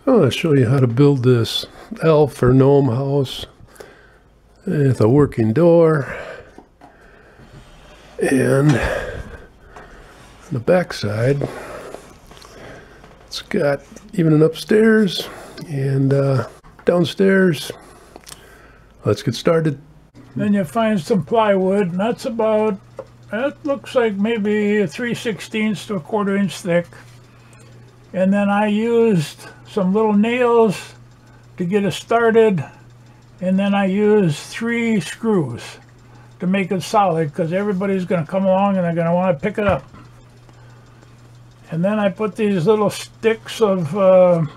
I want to show you how to build this elf or gnome house with a working door, and on the back side it's got even an upstairs and downstairs. Let's get started. Then you find some plywood, and that's about, that looks like maybe 3/16 to a 1/4 inch thick. And then I used some little nails to get it started, and then I used 3 screws to make it solid, because everybody's going to come along and they're going to want to pick it up. And then I put these little sticks of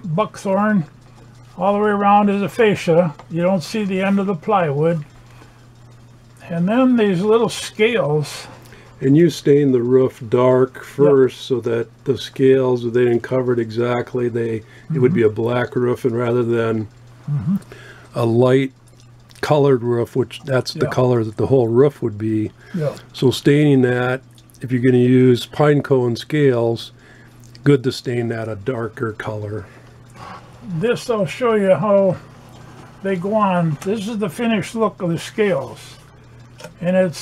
buckthorn all the way around as a fascia. You don't see the end of the plywood. And then these little scales. And you stain the roof dark first, so that the scales, they didn't cover it exactly. It would be a black roof, and rather than a light colored roof, which that's the color that the whole roof would be. So staining that, if you're going to use pine cone scales, good to stain that a darker color. This, I'll show you how they go on. This is the finished look of the scales. And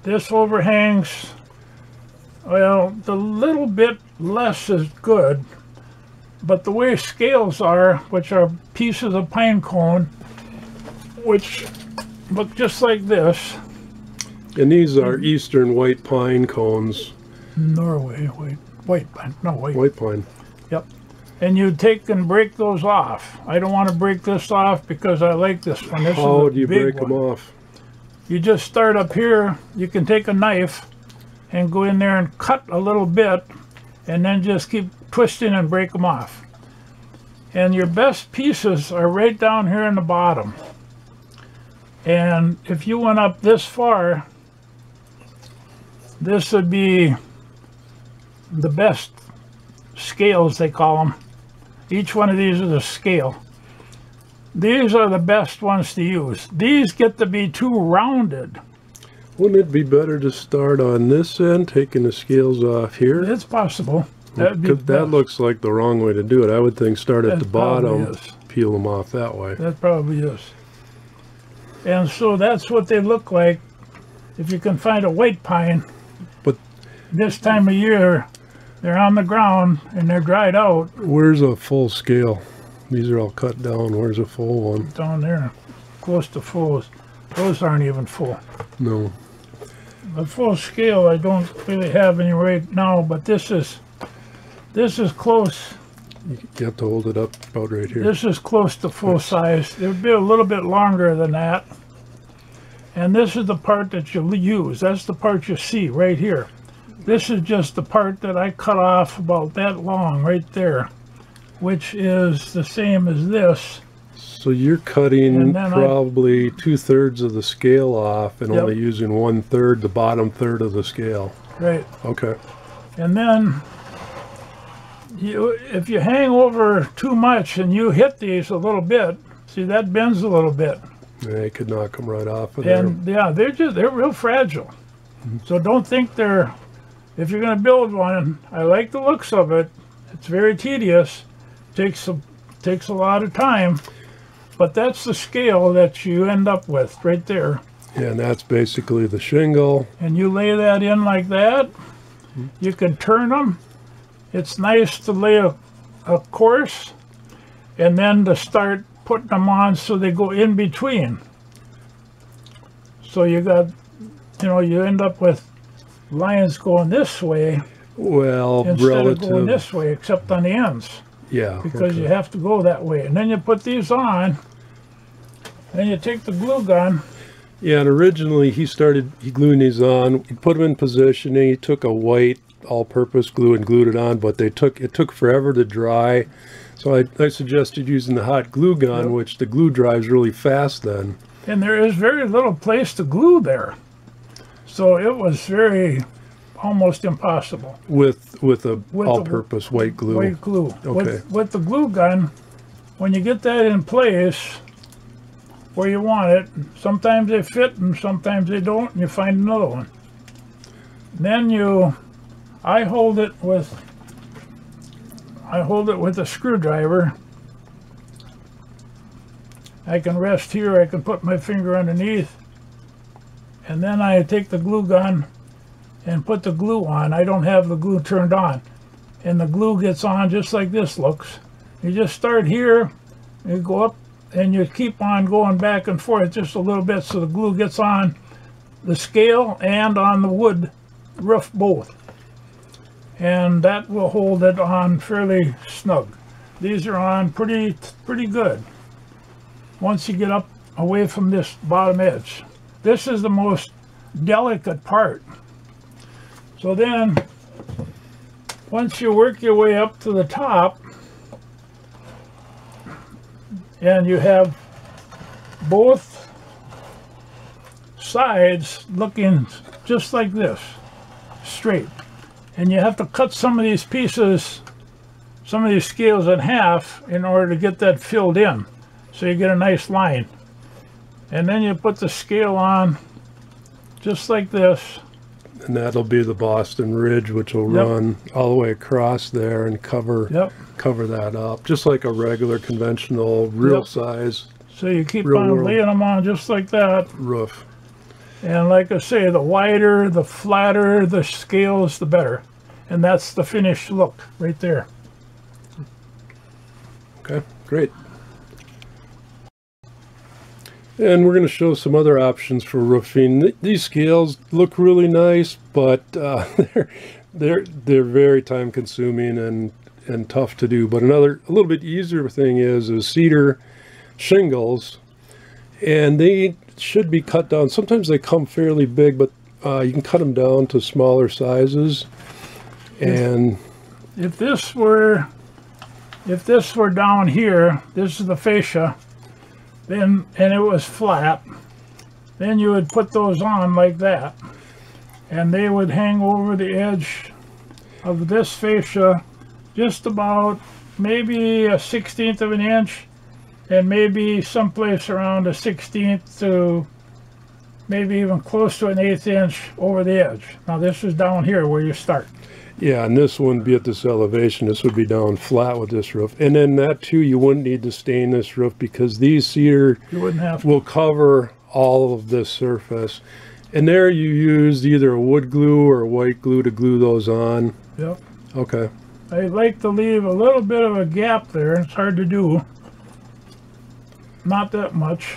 this overhangs, well, the little bit less is good, but the way scales are, which are pieces of pine cone, which look just like this. And these are eastern white pine cones. Norway, white pine, no, white pine. Yep. And you take and break those off. I don't want to break this off because I like this one. This How do you break them off? You just start up here. You can take a knife and go in there and cut a little bit, and then just keep twisting and break them off. And your best pieces are right down here in the bottom. And if you went up this far, this would be the best scales, they call them. Each one of these is a scale. These are the best ones to use. These get to be too rounded. Wouldn't it be better to start on this end, taking the scales off here? It's possible. That looks like the wrong way to do it. I would think start at the bottom, peel them off that way. That probably is. And so that's what they look like if you can find a white pine. But this time of year, they're on the ground and they're dried out. Where's a full scale? These are all cut down. Where's a full one? Down there, close to full. Those aren't even full. No. The full scale I don't really have any right now, but this is close. You have to hold it up about right here. This is close to full size. It would be a little bit longer than that. And this is the part that you'll use. That's the part you see right here. This is just the part that I cut off about that long right there, which is the same as this. So you're cutting probably 2/3 of the scale off and only using 1/3, the bottom third of the scale. Right. Okay. And then if you hang over too much and you hit these a little bit, see that bends a little bit. Yeah, you could knock them right off of there. And yeah, they're real fragile. So don't think if you're going to build one, I like the looks of it. It's very tedious. Takes a lot of time, but that's the scale that you end up with right there. Yeah, and that's basically the shingle. And you lay that in like that. You can turn them. It's nice to lay a course and then to start putting them on so they go in between. So you got, you end up with lines going this way. Well, instead of going this way, except on the ends. Yeah. Because you have to go that way. And then you put these on. Then you take the glue gun. Yeah, and originally he gluing these on. He put them in position, and he took a white all-purpose glue and glued it on, but it took forever to dry. So I suggested using the hot glue gun, which the glue dries really fast then. And there is very little place to glue there. So it was almost impossible. With a all-purpose white glue. White glue. Okay. With the glue gun, when you get that in place where you want it, sometimes they fit and sometimes they don't, and you find another one. Then I hold it with a screwdriver I can rest here, I can put my finger underneath, and then I take the glue gun and put the glue on. I don't have the glue turned on, and the glue gets on just like this looks. You just start here, you go up, and you keep on going back and forth just a little bit so the glue gets on the scale and on the wood roof both, and that will hold it on fairly snug. These are on pretty good once you get up away from this bottom edge. This is the most delicate part. So then once you work your way up to the top and you have both sides looking just like this, straight, and you have to cut some of these pieces, some of these scales in half in order to get that filled in, so you get a nice line. And then you put the scale on just like this, and that'll be the Boston Ridge, which will run all the way across there and cover that up, just like a regular conventional real size. So you keep on laying them on just like that roof. And like I say, the wider, the flatter the scales, the better. And that's the finished look right there. Okay, great. And we're going to show some other options for roofing. These scales look really nice, but they're very time consuming and tough to do. But a little bit easier thing is cedar shingles, and they should be cut down. Sometimes they come fairly big, but you can cut them down to smaller sizes. And if this were down here, this is the fascia, then, and it was flat, then you would put those on like that, and they would hang over the edge of this fascia just about maybe a 1/16 of an inch, and maybe someplace around a 1/16 to maybe even close to an 1/8 inch over the edge. Now this is down here where you start. Yeah, and this wouldn't be at this elevation. This would be down flat with this roof. And then that too, you wouldn't need to stain this roof because these cedar will cover all of this surface. And there you used either a wood glue or white glue to glue those on. Yep. Okay. I like to leave a little bit of a gap there. It's hard to do. Not that much.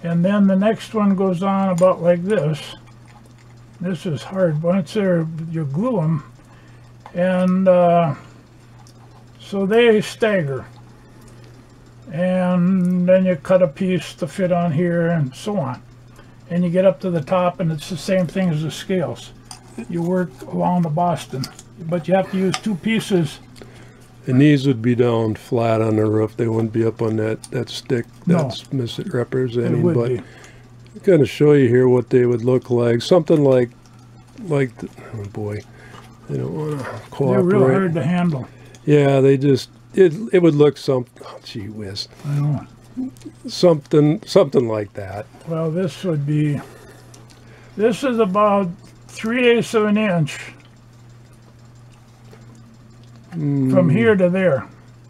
And then the next one goes on about like this. This is hard. Once there, you glue them, and so they stagger. And then you cut a piece to fit on here, and so on. And you get up to the top, and it's the same thing as the scales. You work along the Boston, but you have to use two pieces. And these would be down flat on the roof. They wouldn't be up on that stick that's misrepresenting. But I'm going to show you here what they would look like. Something like oh boy, they don't want to cooperate. They're real hard to handle. Yeah, they just, it would look something, oh gee whiz. I know. Something like that. Well, this would be, this is about 3/8 of an inch from here to there.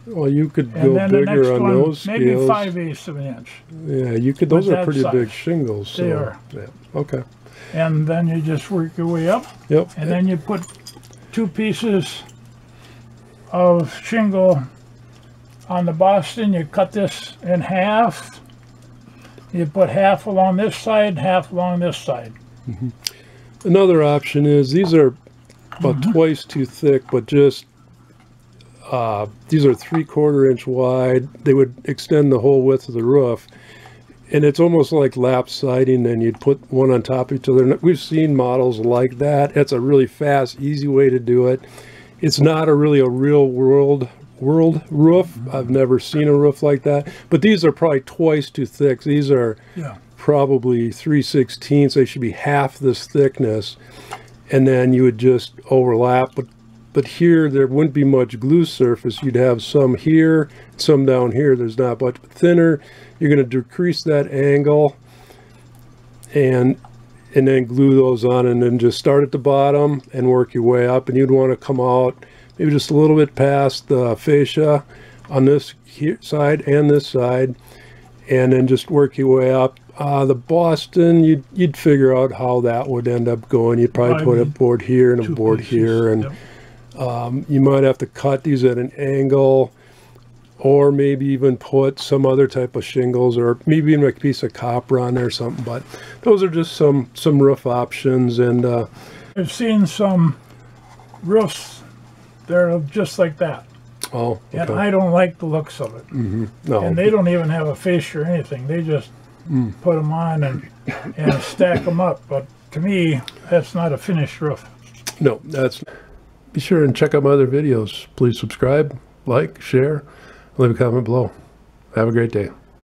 Well, you could go bigger on those scales. Maybe 5/8 of an inch. Yeah, you could. Those are pretty big shingles. So, they are. Yeah. Okay. And then you just work your way up. Yep. And then you put two pieces of shingle on the Boston. You cut this in half. You put half along this side, half along this side. Mm-hmm. Another option is these are about twice too thick, but just these are 3/4 inch wide. They would extend the whole width of the roof, and it's almost like lap siding, and you'd put one on top of each other. We've seen models like that. It's a really fast, easy way to do it. It's not really a real world roof. I've never seen a roof like that, but these are probably twice too thick. These are probably 3/16. They should be half this thickness, and then you would just overlap. But here there wouldn't be much glue surface. You'd have some here, some down here. There's not much. But thinner, you're going to decrease that angle, and then glue those on, and then just start at the bottom and work your way up. And you'd want to come out maybe just a little bit past the fascia on this side and this side, and then just work your way up. The Boston, you'd figure out how that would end up going. You'd probably put a board here and a board here, and you might have to cut these at an angle, or maybe even put some other type of shingles, or maybe even a piece of copper on there or something. But those are just some roof options. And I've seen some roofs that are just like that. Oh, okay. And I don't like the looks of it. No. And they don't even have a fascia or anything. They just put them on and stack them up. But to me, that's not a finished roof. No, that's... Be sure and check out my other videos. Please subscribe, like, share, leave a comment below. Have a great day.